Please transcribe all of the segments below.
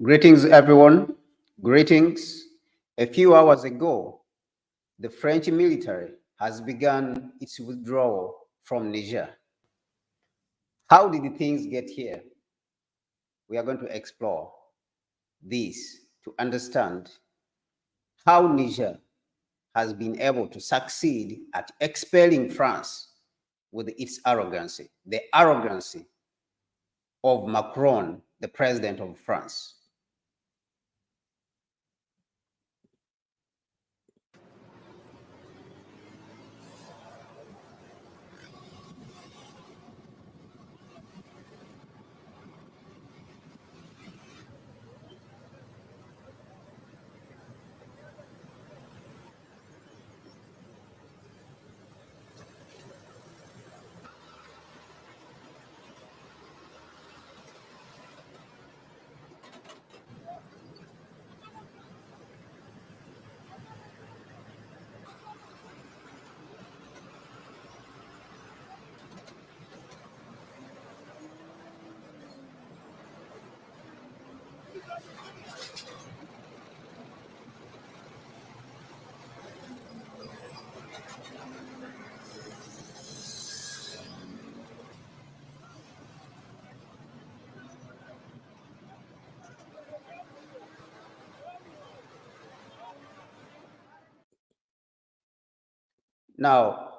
Greetings, everyone. Greetings. A few hours ago, the French military has begun its withdrawal from Niger. How did things get here? We are going to explore this to understand how Niger has been able to succeed at expelling France with its arrogance, the arrogance of Macron, the president of France. Now,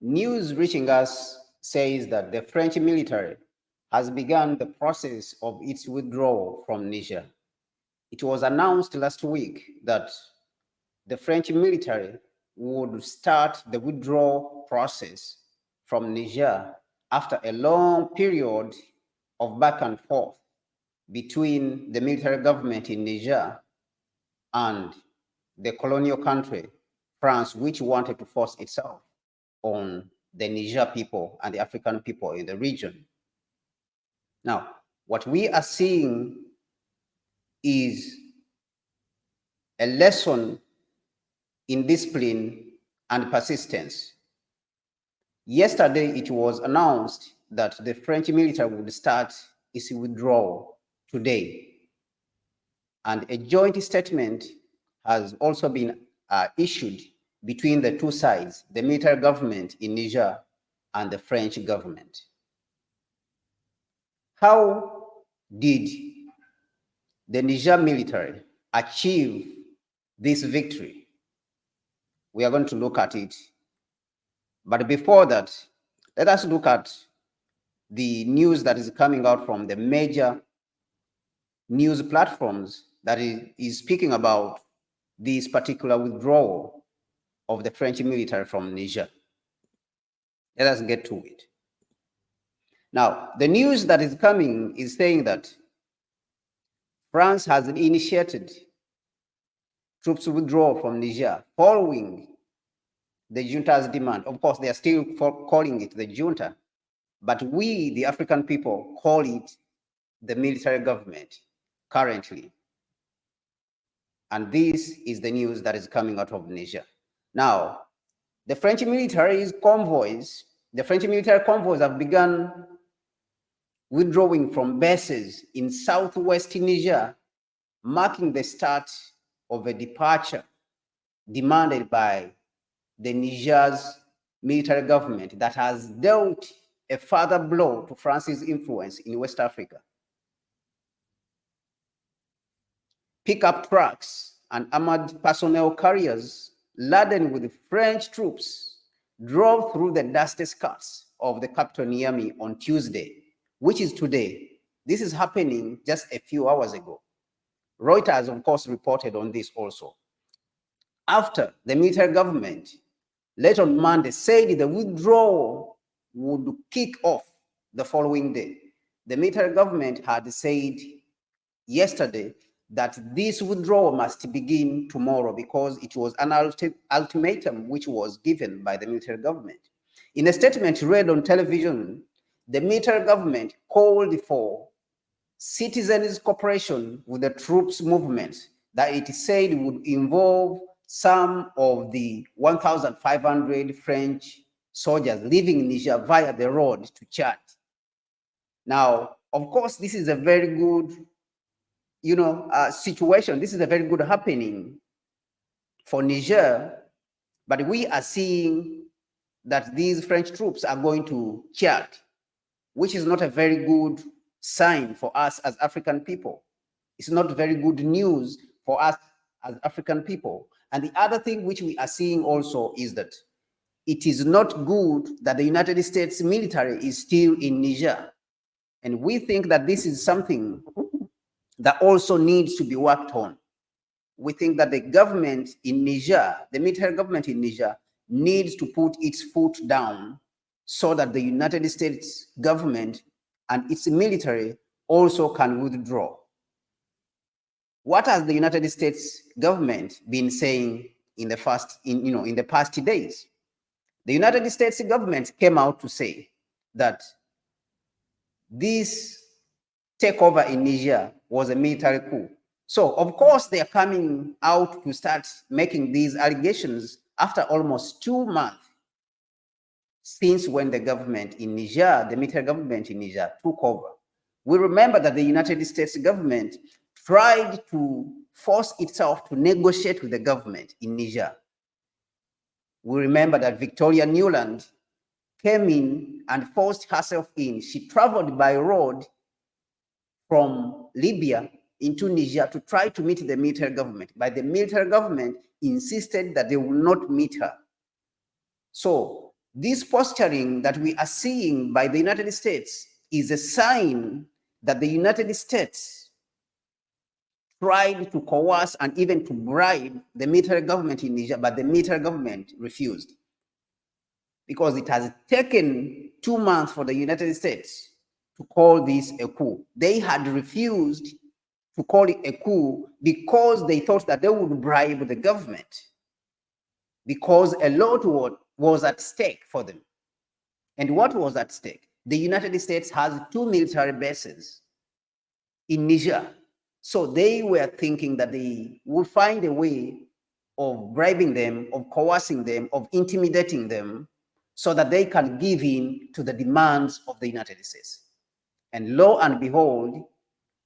news reaching us says that the French military has begun the process of its withdrawal from Niger. It was announced last week that the French military would start the withdrawal process from Niger after a long period of back and forth between the military government in Niger and the colonial country, France, which wanted to force itself on the Niger people and the African people in the region. Now, what we are seeing is a lesson in discipline and persistence. Yesterday, it was announced that the French military would start its withdrawal today. And a joint statement has also been issued between the two sides, the military government in Niger and the French government. How did the Niger military achieve this victory? We are going to look at it. But before that, let us look at the news that is coming out from the major news platforms that is speaking about this particular withdrawal of the French military from Niger. Let us get to it. Now, the news that is coming is saying that France has initiated troops withdrawal from Niger following the junta's demand. Of course, they are still calling it the junta, but we, the African people, call it the military government currently. And this is the news that is coming out of Niger. Now, the French military convoys have begun withdrawing from bases in southwest Niger, marking the start of a departure demanded by the Niger's military government that has dealt a further blow to France's influence in West Africa. Pickup trucks and armored personnel carriers laden with French troops drove through the dusty skirts of the capital Niamey on Tuesday, which is today. This is happening just a few hours ago. Reuters, of course, reported on this also. After the military government late on Monday said the withdrawal would kick off the following day, the military government had said yesterday that this withdrawal must begin tomorrow because it was an ultimatum which was given by the military government. In a statement read on television, the military government called for citizens' cooperation with the troops movement that it said would involve some of the 1,500 French soldiers leaving Niger via the road to Chad. Now, of course, this is a very good situation. This is a very good happening for Niger, but we are seeing that these French troops are going to Chad, which is not a very good sign for us as African people. It's not very good news for us as African people. And the other thing which we are seeing also is that it is not good that the United States military is still in Niger. And we think that this is something that also needs to be worked on. We think that the government in Niger, the military government in Niger, needs to put its foot down so that the United States government and its military also can withdraw. What has the United States government been saying in the past days? The United States government came out to say that this takeover in Niger was a military coup. So, of course, they are coming out to start making these allegations after almost 2 months since when the government in Niger, the military government in Niger, took over. We remember that the United States government tried to force itself to negotiate with the government in Niger. We remember that Victoria Nuland came in and forced herself in. She traveled by road from Libya into Niger to try to meet the military government, but the military government insisted that they will not meet her. So this posturing that we are seeing by the United States is a sign that the United States tried to coerce and even to bribe the military government in Niger, but the military government refused. Because it has taken 2 months for the United States to call this a coup. They had refused to call it a coup because they thought that they would bribe the government, because a lot was at stake for them. And what was at stake? The United States has 2 military bases in Niger. So they were thinking that they would find a way of bribing them, of coercing them, of intimidating them, so that they can give in to the demands of the United States. And lo and behold,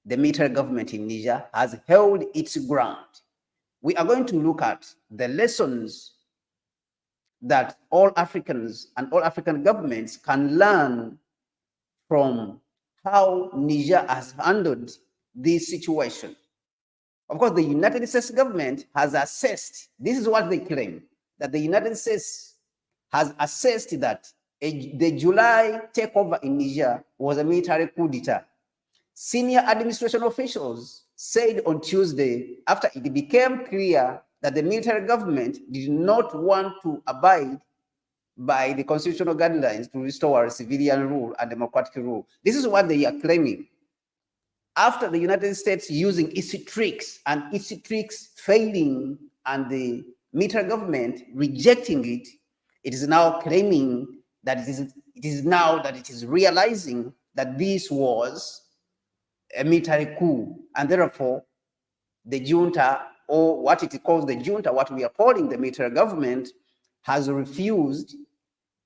the military government in Niger has held its ground. We are going to look at the lessons that all Africans and all African governments can learn from how Niger has handled this situation. Of course, the United States government has assessed, this is what they claim, that the United States has assessed that the July takeover in Niger was a military coup d'etat. Senior administration officials said on Tuesday, after it became clear that the military government did not want to abide by the constitutional guidelines to restore civilian rule and democratic rule. This is what they are claiming. After the United States using its tricks and its tricks failing and the military government rejecting it, it is now claiming that it is realizing that this was a military coup, and therefore the junta, or what it calls the junta, what we are calling the military government, has refused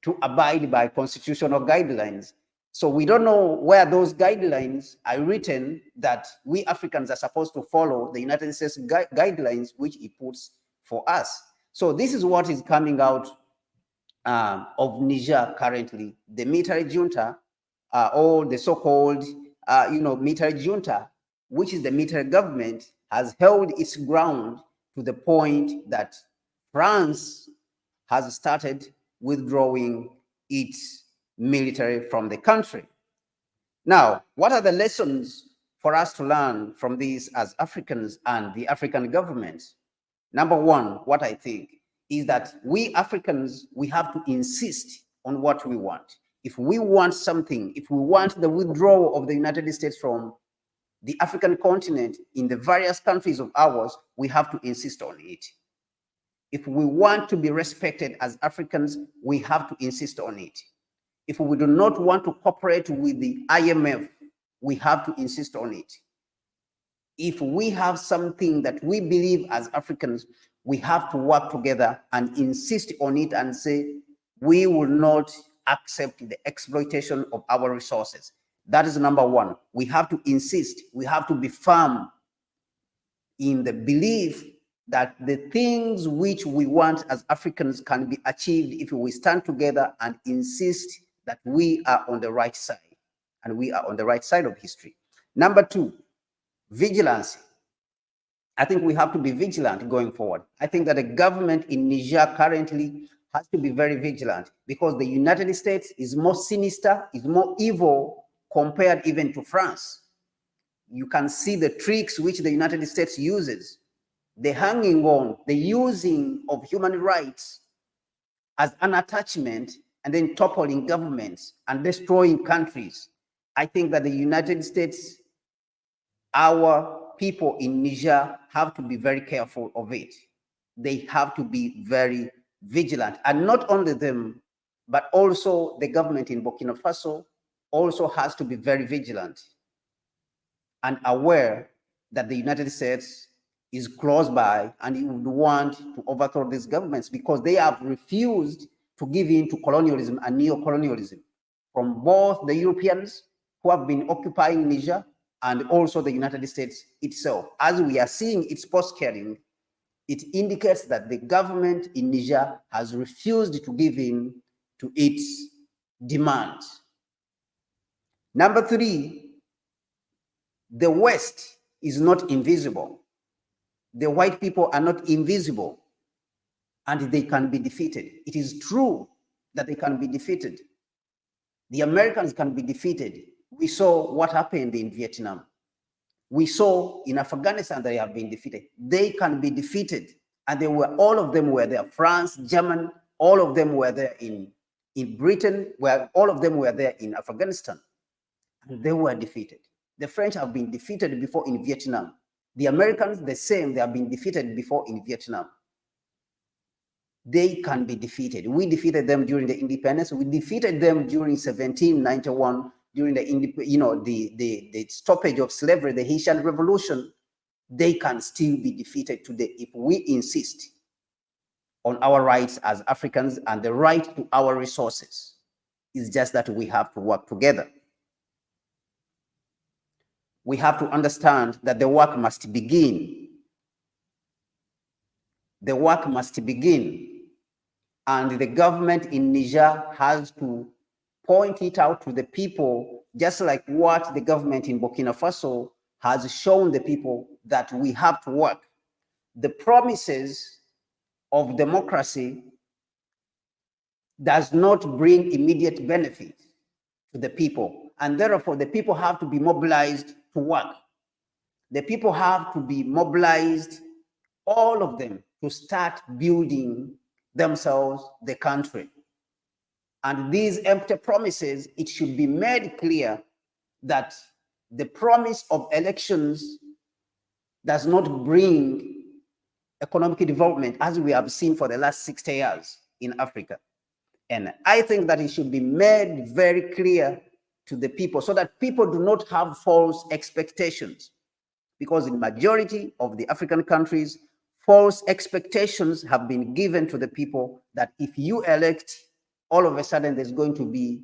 to abide by constitutional guidelines. So we don't know where those guidelines are written that we Africans are supposed to follow the United States guidelines, which it puts for us. So this is what is coming out of Niger currently. The military junta, or the so-called military junta, which is the military government, has held its ground to the point that France has started withdrawing its military from the country. Now, what are the lessons for us to learn from these as Africans and the African governments? Number one, what I think is that we Africans, we have to insist on what we want. If we want something, if we want the withdrawal of the United States from the African continent in the various countries of ours, we have to insist on it. If we want to be respected as Africans, we have to insist on it. If we do not want to cooperate with the IMF, we have to insist on it. If we have something that we believe as Africans, we have to work together and insist on it and say, we will not accept the exploitation of our resources. That is number one. We have to insist. We have to be firm in the belief that the things which we want as Africans can be achieved if we stand together and insist that we are on the right side, and we are on the right side of history. Number two, vigilance. I think we have to be vigilant going forward. I think that the government in Niger currently has to be very vigilant, because the United States is more sinister, is more evil compared even to France. You can see the tricks which the United States uses, the hanging on, the using of human rights as an attachment, and then toppling governments and destroying countries. I think that the United States, our people in Niger, have to be very careful of it. They have to be very vigilant. And not only them, but also the government in Burkina Faso also has to be very vigilant and aware that the United States is close by and it would want to overthrow these governments, because they have refused to give in to colonialism and neo-colonialism from both the Europeans who have been occupying Niger and also the United States itself. As we are seeing its post-carrying, it indicates that the government in Niger has refused to give in to its demands. Number three, the West is not invisible. The white people are not invisible, and they can be defeated. It is true that they can be defeated. The Americans can be defeated. We saw what happened in Vietnam. We saw in Afghanistan that they have been defeated. They can be defeated. And all of them were there. France, German, all of them were there in Britain, where all of them were there in Afghanistan. And they were defeated. The French have been defeated before in Vietnam. The Americans, the same, they have been defeated before in Vietnam. They can be defeated. We defeated them during the independence. We defeated them during 1791, during the stoppage of slavery, the Haitian Revolution. They can still be defeated today if we insist on our rights as Africans and the right to our resources. It's just that we have to work together. We have to understand that the work must begin. The work must begin. And the government in Niger has to point it out to the people, just like what the government in Burkina Faso has shown the people that we have to work. The promises of democracy does not bring immediate benefit to the people. And therefore, the people have to be mobilized to work. The people have to be mobilized, all of them, to start building themselves, the country. And these empty promises, it should be made clear that the promise of elections does not bring economic development, as we have seen for the last 60 years in Africa. And I think that it should be made very clear to the people so that people do not have false expectations. Because in majority of the African countries, false expectations have been given to the people that if you elect, all of a sudden there's going to be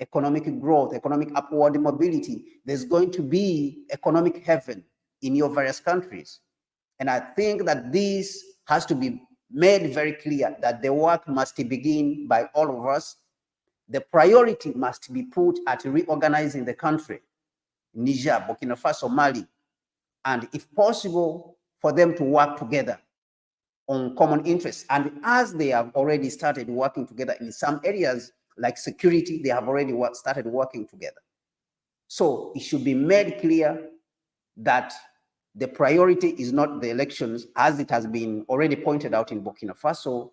economic growth, economic upward mobility. There's going to be economic heaven in your various countries. And I think that this has to be made very clear that the work must begin by all of us. The priority must be put at reorganizing the country, Niger, Burkina Faso, Mali, and if possible, for them to work together on common interests. And as they have already started working together in some areas, like security, they have already started working together. So it should be made clear that the priority is not the elections, as it has been already pointed out in Burkina Faso.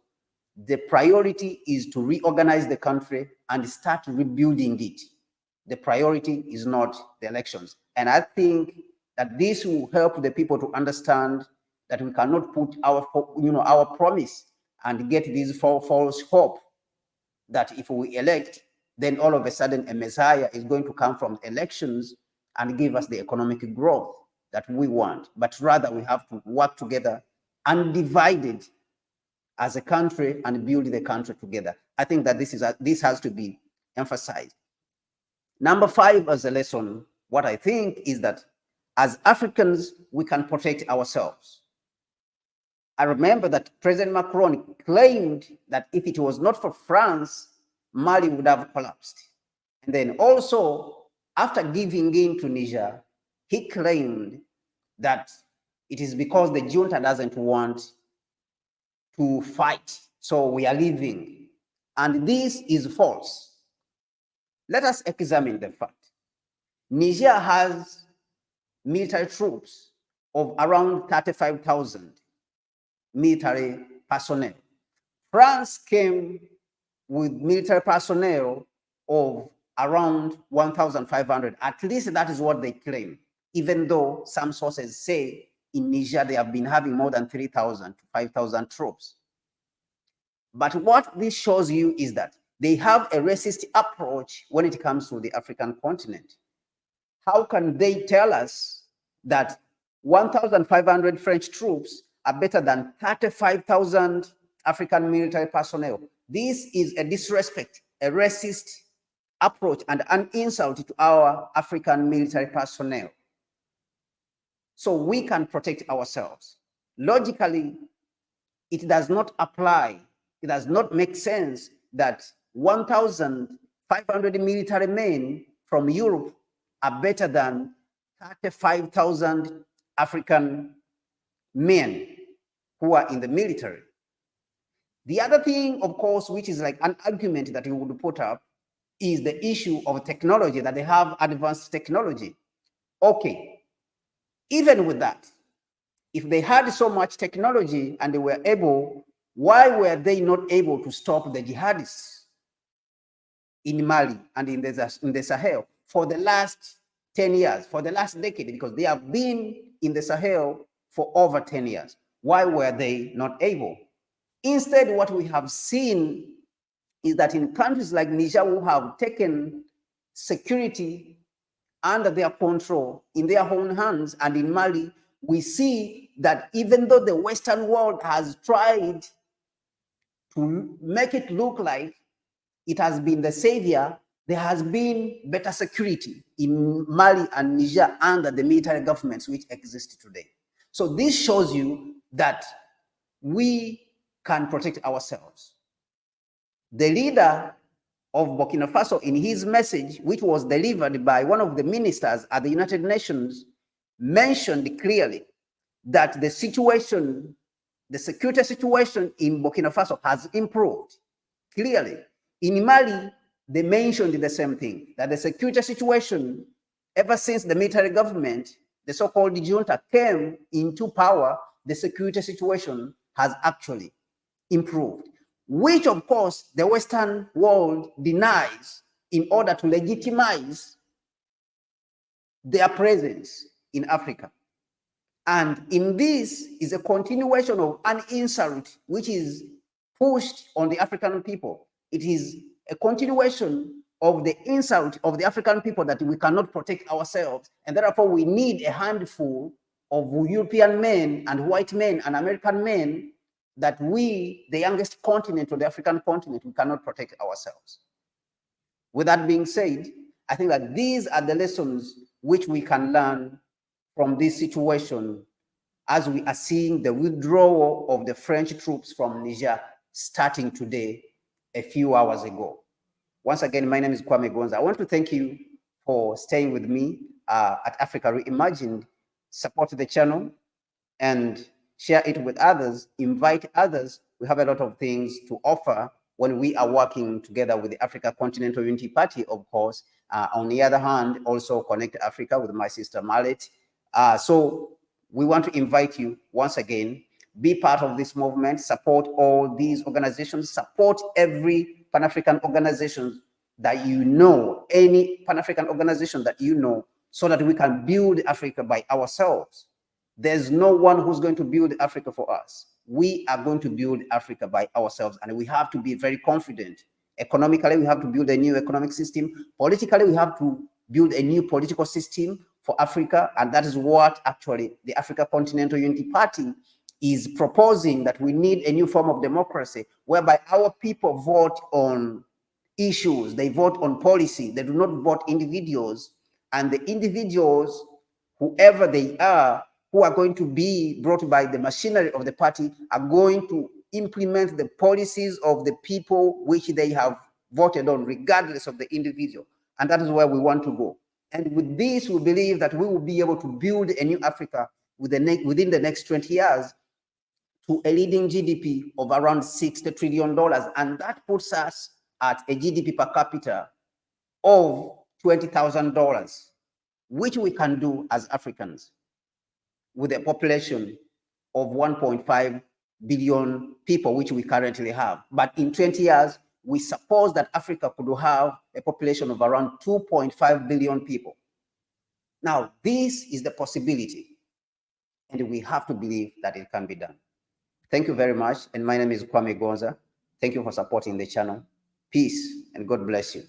The priority is to reorganize the country and start rebuilding it. The priority is not the elections. And I think that this will help the people to understand that we cannot put our promise and get this false hope that if we elect, then all of a sudden a messiah is going to come from elections and give us the economic growth that we want. But rather we have to work together undivided as a country and build the country together. I think that this has to be emphasized. Number 5 as a lesson, what I think is that as Africans, we can protect ourselves. I remember that President Macron claimed that if it was not for France, Mali would have collapsed. And then also, after giving in to Niger, he claimed that it is because the junta doesn't want to fight, so we are leaving. And this is false. Let us examine the fact. Niger has military troops of around 35,000 military personnel. France came with military personnel of around 1,500. At least that is what they claim, even though some sources say in Niger they have been having more than 3,000 to 5,000 troops. But what this shows you is that they have a racist approach when it comes to the African continent. How can they tell us that 1,500 French troops are better than 35,000 African military personnel? This is a disrespect, a racist approach, and an insult to our African military personnel. So we can protect ourselves. Logically, it does not apply. It does not make sense that 1,500 military men from Europe are better than 35,000 African men who are in the military. The other thing, of course, which is like an argument that you would put up, is the issue of technology, that they have advanced technology. Okay, even with that, if they had so much technology and they were able, why were they not able to stop the jihadists in Mali and in the Sahel for the last 10 years, for the last decade? Because they have been in the Sahel for over 10 years. Why were they not able? Instead, what we have seen is that in countries like Niger, who have taken security under their control in their own hands, and in Mali, we see that even though the Western world has tried to make it look like it has been the savior, there has been better security in Mali and Niger under the military governments which exist today. So this shows you that we can protect ourselves. The leader of Burkina Faso, in his message, which was delivered by one of the ministers at the United Nations, mentioned clearly that the situation, the security situation in Burkina Faso has improved clearly. In Mali, they mentioned the same thing, that the security situation, ever since the military government, the so-called junta, came into power, the security situation has actually improved, which of course the Western world denies in order to legitimize their presence in Africa. And in this is a continuation of an insult which is pushed on the African people. It is a continuation of the insult of the African people that we cannot protect ourselves, and therefore we need a handful of European men and white men and American men, that we, the youngest continent of the African continent, we cannot protect ourselves. With that being said, I think that these are the lessons which we can learn from this situation as we are seeing the withdrawal of the French troops from Niger starting today, a few hours ago. Once again, my name is Kwame Gonza. I want to thank you for staying with me at Africa Reimagined. Support the channel and share it with others, invite others. We have a lot of things to offer when we are working together with the Africa Continental Unity Party, of course. On the other hand, also Connect Africa with my sister Mallet. So we want to invite you once again, be part of this movement, support all these organizations, support every Pan-African organization that you know, any Pan-African organization that you know, so that we can build Africa by ourselves. There's no one who's going to build Africa for us. We are going to build Africa by ourselves, and we have to be very confident. Economically, we have to build a new economic system. Politically, we have to build a new political system for Africa, and that is what actually the Africa Continental Unity Party is proposing, that we need a new form of democracy whereby our people vote on issues, they vote on policy, they do not vote individuals, and the individuals whoever they are, who are going to be brought by the machinery of the party, are going to implement the policies of the people which they have voted on, regardless of the individual. And that is where we want to go. And with this, we believe that we will be able to build a new Africa within the next 20 years to a leading GDP of around $60 trillion. And that puts us at a GDP per capita of $20,000, which we can do as Africans with a population of 1.5 billion people, which we currently have. But in 20 years, we suppose that Africa could have a population of around 2.5 billion people. Now, this is the possibility, and we have to believe that it can be done. Thank you very much. And my name is Kwame Gonza. Thank you for supporting the channel. Peace and God bless you.